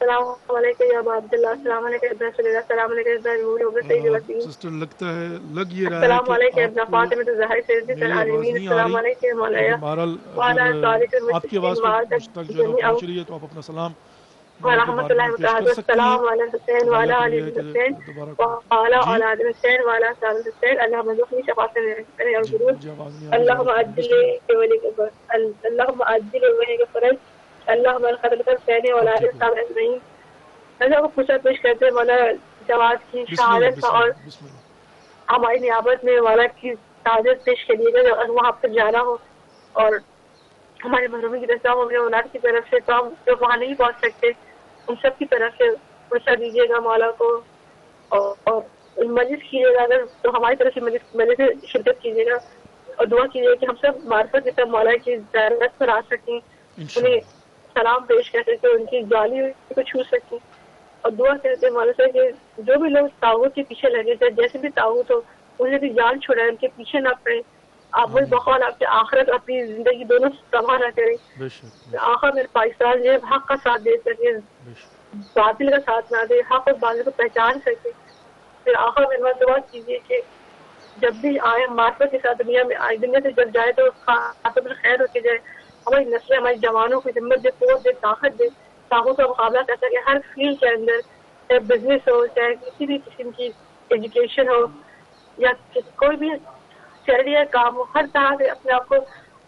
السلام علیکم یا عبداللہ، السلام علیکم ابن صلی اللہ، السلام علیکم ابن روح ابن سید الوسیم، سسٹر لگتا ہے لگ یہ رہا ہے السلام کہ علیکم آپ ابن کو فاطمہ الزہر سیدی میری آواز العالمین، نہیں آ السلام رہی، علیکم مولایا لیکن بہرحال وعلی اگر طارق آپ کی آواز المسلمین مجھ تک جو ہے نا جميعا پہنچ رہی ہے تو آپ اپنا سلام کے ورحمۃ بارے اللہ میں پیش کر وبرکاتہ. سکتی ہیں. السلام علی الحسین اب وعلی اللہ علی یہ ہے کہ الحسین دوبارہ وعلی جی اولاد الحسین وعلی صاحب الحسین، اللهم ارزقني شفاعة النبي جی والجنود، مجھے آواز نہیں آ رہی، دوبارہ اللهم پڑھیں عجل بسم اللہ. اللهم عجل وليك فرج، اللهم الخدمة الثانية اب ولا ٹھیک ہو الصابر اجمعين. اللہ کو پوچھا پیش کرتے ہیں مولا جواد کی بسم اللہ شہادت کا، بسم اور اللہ بسم اللہ. ہماری نیابت میں مولا کی شہادت پیش کریے گا اور وہاں پر جانا ہو، اور ہمارے محرومی کی طرف سے ہمیں اولاد کی طرف سے تو ہم جو وہاں نہیں پہنچ سکتے ان سب کی طرف سے پوچھا دیجیے گا مولا کو، اور مجلس کیجیے گا اگر تو ہماری طرف سے مجلس میں شرکت کیجیے گا، اور دعا کیجیے کہ ہم سب معرفت کے سب مولا کی زیارت پر آ سکیں، انہیں انشاءاللہ سلام پیش کر سکیں، ان کی جالی کو چھو سکیں، اور دعا کرتے ہیں مولا سے کہ جو بھی لوگ طاغوت کے پیچھے لگے تھے، جیسے بھی طاغوت ہو انہیں بھی جان چھڑائے، ان کے پیچھے نہ پڑے. آپ وہی آمین بقول آپ کے آخرت اپنی زندگی دونوں تباہ نہ کریں، بے شک بے آخر میں پاکستان جو ہے حق کا ساتھ دے سکے، شک. باطل کا ساتھ نہ دے، حق اور باطل کو پہچان سکے. پھر آخر میں دعا کیجیے کہ جب بھی آئے معرفت کے ساتھ دنیا میں آئے، دنیا سے جب جائے تو خاتم الخیر ہو کے جائے، ہماری نسلیں ہمارے جوانوں کو ہمت دے، قوت دے، طاقت دے، طاقت کا مقابلہ کر سکے ہر فیلڈ کے اندر، چاہے بزنس ہو، چاہے کسی بھی قسم کی ایجوکیشن ہو، یا کوئی بھی چیریٹی کا کام ہو، ہر طرح سے اپنے آپ کو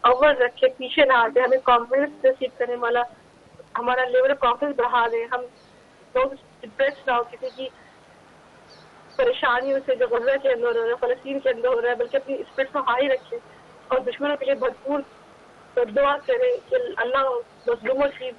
اول رکھے، پیچھے نہ آتے، ہمیں کانفیڈنس نصیب کرنے والا، ہمارا لیول آف کانفیڈنس بڑھا دے، ہم لوگ ڈپریس نہ ہو کسی کی پریشانیوں سے جو غزہ کے اندر ہو رہا ہے، فلسطین کے اندر ہو رہا ہے، بلکہ اپنی اسپرٹ کو ہائی رکھے اور دشمنوں کے لیے بھرپور دعا کرے کہ اللہ مظلوموں کی،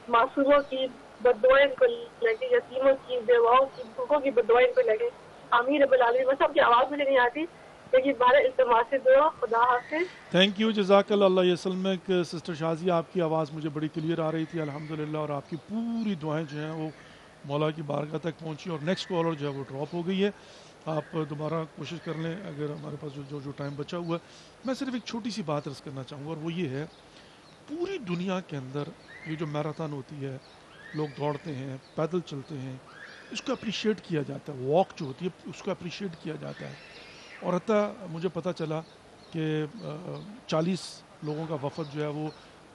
معصوموں کی بددعائیں ان کو لگے، یتیموں کی، بیواؤں کی، بھوکوں کی بددعائیں ان کو لگے. آمین رب العالمین. بس آپ کی آواز مجھے نہیں آتی لیکن بارے التماس دعا. خدا حافظ. تھینک یو جزاک اللہ. اللہ یسلمک. سسٹر شازیہ آپ کی آواز مجھے بڑی کلیئر آ رہی تھی الحمدللہ، اور آپ کی پوری دعائیں جو ہیں وہ مولا کی بارگاہ تک پہنچی، اور نیکسٹ کالر جو ہے وہ ڈراپ ہو گئی ہے. آپ دوبارہ کوشش کر لیں اگر ہمارے پاس جو ٹائم بچا ہوا ہے. میں صرف ایک چھوٹی سی بات عرض کرنا چاہوں گا، اور وہ یہ ہے پوری دنیا کے اندر یہ جو میراتھن ہوتی ہے، لوگ دوڑتے ہیں، پیدل چلتے ہیں، اس کو اپریشیٹ کیا جاتا ہے. واک جو ہوتی ہے اس کو اپریشیٹ کیا جاتا ہے. اور حتیٰ مجھے پتہ چلا کہ 40 لوگوں کا وفد جو ہے وہ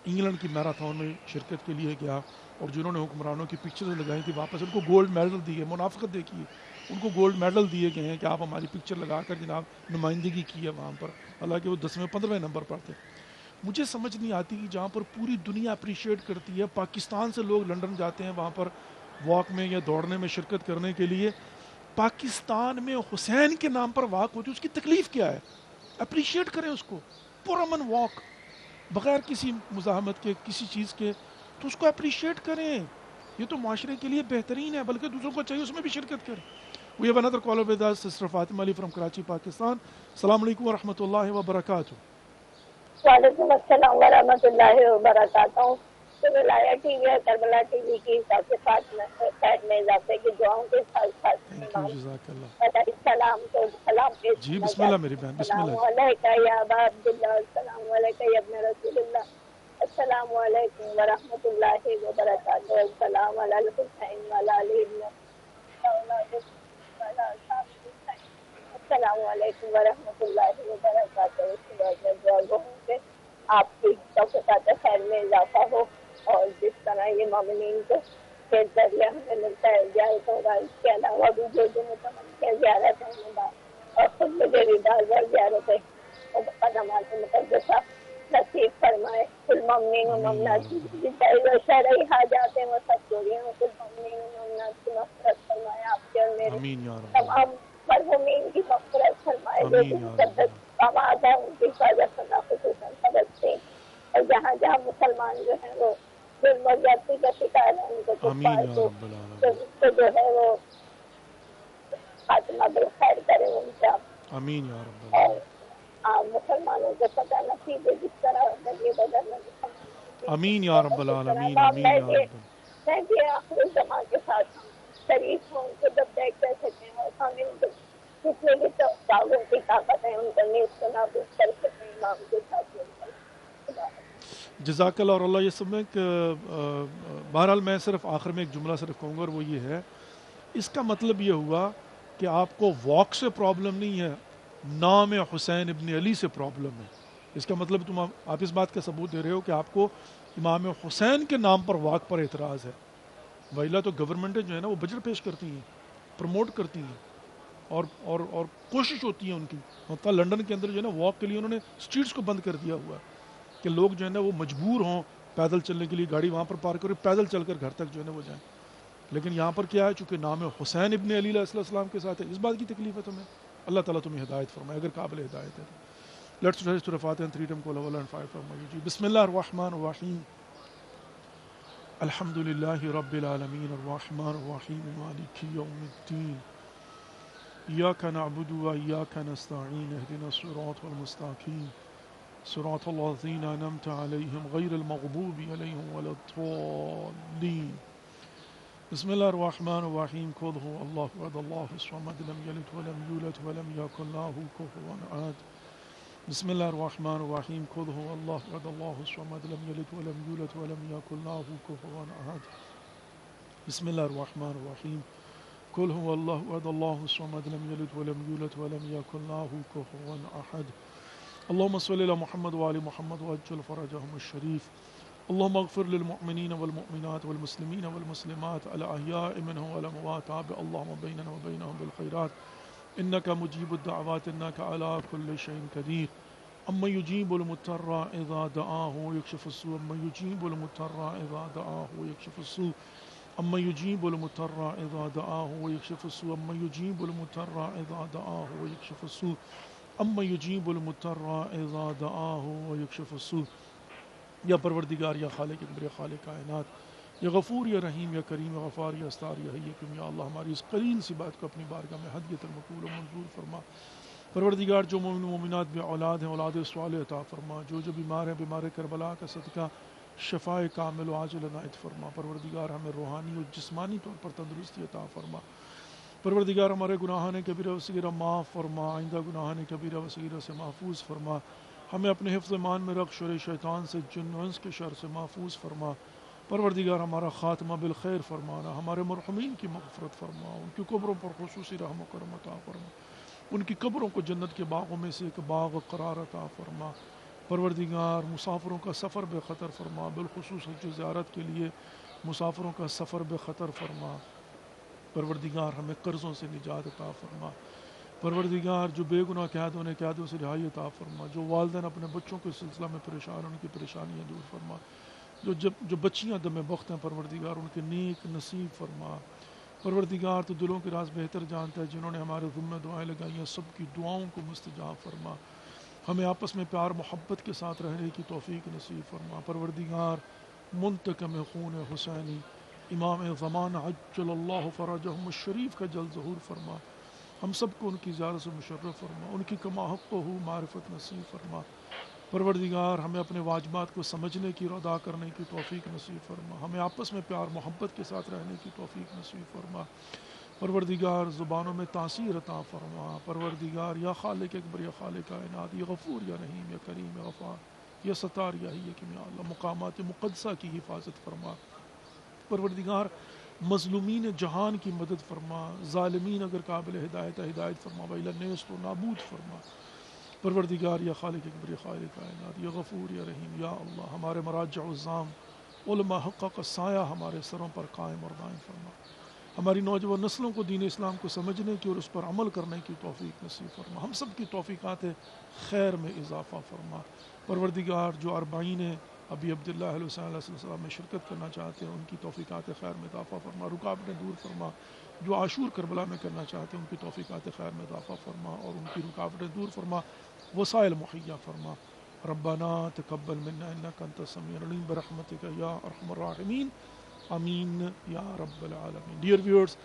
انگلینڈ کی میراتھن میں شرکت کے لیے گیا، اور جنہوں نے حکمرانوں کی پکچرز لگائی تھی واپس ان کو گولڈ میڈل دیے، منافقت دیکھیے، ان کو گولڈ میڈل دیے گئے ہیں کہ آپ ہماری پکچر لگا کر جناب نمائندگی کی ہے وہاں پر، حالانکہ وہ 10ویں 15ویں نمبر پر تھے۔ مجھے سمجھ نہیں آتی کہ جہاں پر پوری دنیا اپریشیٹ کرتی ہے، پاکستان سے لوگ لنڈن جاتے ہیں وہاں پر واک میں یا دوڑنے میں شرکت کرنے کے لیے، پاکستان میں حسین کے نام پر واک ہوتی ہے، اس کی تکلیف کیا ہے؟ اپریشیٹ کریں اس کو، پرامن واک، بغیر کسی مزاحمت کے کسی چیز کے، تو اس کو اپریشیٹ کریں، یہ تو معاشرے کے لیے بہترین ہے، بلکہ دوسروں کو چاہیے اس میں بھی شرکت کریں۔ We have another caller with us, Sister Fatima Ali from Karachi, Pakistan. Assalamu alaikum wa rahmatullahi wa barakatuh. وعلیکم السلام ورحمۃ اللہ وبرکاتہ۔ تو ولایہ ٹی وی اور کربلا ٹی وی کی ساتھ خیر میں اضافے کی دعاؤں کے ساتھ ساتھ Thank you, امام Jazakallah. علیہ السلام کو سلام پیش جی کرنا بسم اللہ چاہتے میری ہیں۔ بہن، بسم السلام اللہ۔ علیکہ یا ابا عبداللہ، السلام علیکہ یا ابن رسول اللہ، السلام علیکم ورحمۃ اللہ وبرکاتہ، السلام علی الحسین وعلی علی ابن السلام علیکم ورحمۃ اللہ وبرکاتہ۔ اس کے بعد میں دعا گو ہوں کہ آپ کی توفیقات خیر میں اضافہ ہو، اور جس طرح یہ مومنین کو کے ذریعے ہمیں ملتا ہے زیارت ہوگا، اس کے علاوہ بھی جو متمن ہے زیارت ہے، اور خود مجھے بھی بار بار زیارت ہے قدمات مقدسہ نصیب فرمائے۔ کل مومنین و آمین یا مومنات رب کی العالمین۔ جو شرعی حاجات ہیں وہ سب پوری ہوں، کل مومنین و مومنات کی مغفرت فرمائے، آپ کے اور میرے آمین یا رب العالمین۔ تمام مرحومین کی مغفرت فرمائے، جو آمین بھی یا رب مقدس العالمین۔ مقامات ہیں ان کی حفاظت کرنا، خصوصاً فلسطین، اور جہاں جہاں مسلمان جو ہیں وہ ظلم و زیادتی کا شکار ہیں، ان کو آمین کفار یا کو رب العالمین۔ جو ہے وہ خاتمہ بالخیر کریں ان کا، آمین یا رب اور العالمین۔ مسلمانوں کو فتح نصیب ہے، جس طرح نبی بدر میں مسلمانوں آمین یا رب کو اس طرح العالمین۔ امام آمین یا رب العالمین۔ مہدی آخر زمان کے ساتھ ہم شریف ہوں، ان کو جب دیکھ کر سکیں، اور ہم ان کو جتنے بھی تعاون کی طاقت ہے ان کو نیز کو نابود کر سکیں امام کے ساتھ مل کر۔ خدا حافظ۔ جزاک اللہ، اور اللہ یہ سب میں بہرحال میں صرف آخر میں ایک جملہ صرف کہوں گا، اور وہ یہ ہے، اس کا مطلب یہ ہوا کہ آپ کو واک سے پرابلم نہیں ہے، نام حسین ابن علی سے پرابلم ہے۔ اس کا مطلب آپ اس بات کا ثبوت دے رہے ہو کہ آپ کو امام حسین کے نام پر واک پر اعتراض ہے، ویلا تو گورنمنٹیں جو ہے نا وہ بجٹ پیش کرتی ہیں، پروموٹ کرتی ہیں، اور کوشش ہوتی ہے ان کی، حتیٰ لنڈن کے اندر جو ہے نا واک کے لیے انہوں نے اسٹریٹس کو بند کر دیا ہوا ہے کہ لوگ جو ہے نا وہ مجبور ہوں پیدل چلنے کے لیے، گاڑی وہاں پر پارک کریں، پیدل چل کر گھر تک جو ہے نا وہ جائیں۔ لیکن یہاں پر کیا ہے، چونکہ نام حسین ابن علی علیہ السلام کے ساتھ ہے، اس بات کی تکلیف ہے تمہیں، اللہ تعالیٰ تمہیں ہدایت فرمائے اگر قابل ہدایت ہے۔ لیٹس ریز ٹو فاتحہ 3 ٹائم کول اول اینڈ 5 فرام جی۔ بسم اللہ الرحمن الرحیم، الحمد للہ رب العالمین، الرحمن الرحیم، مالک یوم الدین، ایاک نعبد و ایاک نستعین، اهدنا الصراط المستقیم، صراط الذین انعمت علیہم غیر المغضوب علیہم ولا الضالین۔ بسم اللہ الرحمن الرحیم، قل هو اللہ احد اللہ الصمد لم یلد ولم یولد ولم یکن له کفوا احد۔ بسم اللہ الرحمن الرحیم، قل هو اللہ احد اللہ الصمد لم یلد ولم یولد ولم یکن له کفوا احد۔ بسم اللہ الرحمن الرحیم، قل هو اللہ احد اللہ الصمد لم یلد ولم یولد ولم یکن له کفوا احد۔ اللهم صل على محمد وآل محمد وعجل فرجهم الشريف، اللهم اغفر للمؤمنين والمؤمنات والمسلمين والمسلمات الأحياء منهم والأموات، تابع اللهم بيننا وبينهم بالخيرات إنك مجيب الدعوات إنك على كل شيء قدير، أما يجيب المضطر إذا دعاه ويكشف السوء، أما يجيب المضطر إذا دعاه ويكشف السوء، أما يجيب المضطر إذا دعاه ويكشف السوء، أما يجيب المضطر إذا دعاه ويكشف السوء، اما یجیب المضطر اذا دعاہ ویکشف السوء۔ یا پروردگار، یا خالق اکبر، یا خالق کائنات، یا غفور، یا رحیم، یا کریم، یا غفار، یا استار، یا حی، یا اللہ، ہماری اس قلیل سی بات کو اپنی بارگاہ میں ہدیۃ المقبول و منظور فرما۔ پروردگار، جو مومن و مومنات بے اولاد ہیں اولاد صالح عطا فرما، جو بیمار ہیں بیمار کربلا کا صدقہ شفاء کامل و عاجل عنایت فرما۔ پروردگار، ہمیں روحانی اور جسمانی طور پر تندرستی عطا فرما۔ پروردگار، ہمارے گناہان کبیرہ و صغیرہ معاف فرما، آئندہ گناہان کبیرہ و صغیرہ سے محفوظ فرما، ہمیں اپنے حفظ ایمان میں رکھ، شر شیطان سے، جن و انس کے شر سے محفوظ فرما۔ پروردگار، ہمارا خاتمہ بالخیر فرمانا، ہمارے مرحومین کی مغفرت فرما، ان کی قبروں پر خصوصی رحم و کرم عطا فرما، ان کی قبروں کو جنت کے باغوں میں سے ایک باغ قرار عطا فرما۔ پروردگار مسافروں کا سفر بے خطر فرما، بالخصوص حج و زیارت کے لیے مسافروں کا سفر بے خطر فرما۔ پروردگار ہمیں قرضوں سے نجات عطا فرما۔ پروردگار جو بے گناہ قیدوں نے قیدوں سے رہائی عطا فرما، جو والدین اپنے بچوں کے سلسلہ میں پریشان ان کی پریشانیاں دور فرما، جو بچیاں دم بخت ہیں پروردگار ان کے نیک نصیب فرما۔ پروردگار تو دلوں کے راز بہتر جانتا ہے، جنہوں نے ہمارے ذمہ دعائیں لگائی ہیں سب کی دعاؤں کو مستجاب فرما۔ ہمیں آپس میں پیار محبت کے ساتھ رہنے کی توفیق نصیب فرما۔ پروردگار منتقم خون حسینی امام زمان عجل اللہ فرجہم الشریف کا جلد ظہور فرما۔ ہم سب کو ان کی زیارت سے مشرف فرما، ان کی کما حق ہو معرفت نصیب فرما۔ پروردگار ہمیں اپنے واجبات کو سمجھنے کی اور ادا کرنے کی توفیق نصیب فرما۔ ہمیں آپس میں پیار محبت کے ساتھ رہنے کی توفیق نصیب فرما۔ پروردگار زبانوں میں تاثیر عطا فرما۔ پروردگار یا خالق اکبر یا خالق کائنات، یا غفور یا رحیم یا کریم یا غفار یا ستار یا حکیم یا اللہ، مقامات مقدسہ کی حفاظت فرما۔ پروردگار مظلومین جہان کی مدد فرما، ظالمین اگر قابل ہدایت ہدایت فرما، وَإِلَى النَّاسِ تو نابود فرما۔ پروردگار یا خالق اکبر یا خالق کائنات، یا غفور یا رحیم یا اللہ، ہمارے مراجع الزام علماء حقہ کا سایہ ہمارے سروں پر قائم اور دائم فرما۔ ہماری نوجوان نسلوں کو دین اسلام کو سمجھنے کی اور اس پر عمل کرنے کی توفیق نصیب فرما۔ ہم سب کی توفیقات خیر میں اضافہ فرما۔ پروردگار جو اربعین ابی عبداللہ علیہ السلام میں شرکت کرنا چاہتے ہیں ان کی توفیقات خیر میں اضافہ فرما، رکاوٹیں دور فرما۔ جو عاشور کربلا میں کرنا چاہتے ہیں ان کی توفیقات خیر میں اضافہ فرما اور ان کی رکاوٹیں دور فرما، وسائل مہیا فرما۔ ربنا تقبل منا انک انت السمیع العلیم برحمتک یا ارحم الراحمین، آمین یا رب العالمین۔ Dear viewers,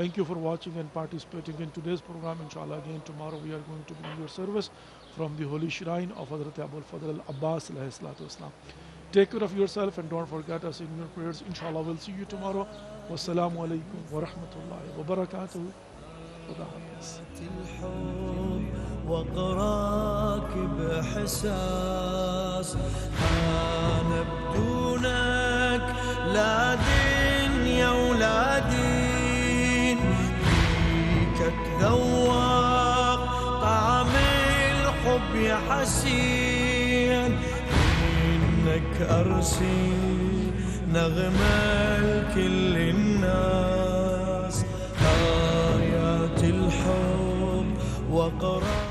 thank you for watching and participating in today's program. Inshallah, again tomorrow we are going to bring your service from the holy shrine of Hazrat Abul Fadl al-Abbas alayhi salatu wassalam. Take care of yourself and don't forget us in your prayers. Inshallah, we'll see you tomorrow. Wassalamu alaikum wa rahmatullahi wa barakatuh. خدا حافظ. وقراك بحساس أنا بدونك لا دنيا ولا دين، فيك أتذوق طعم الحب يا حسين، إنك أرسي نغمة لكل الناس، آيات الحب وقراك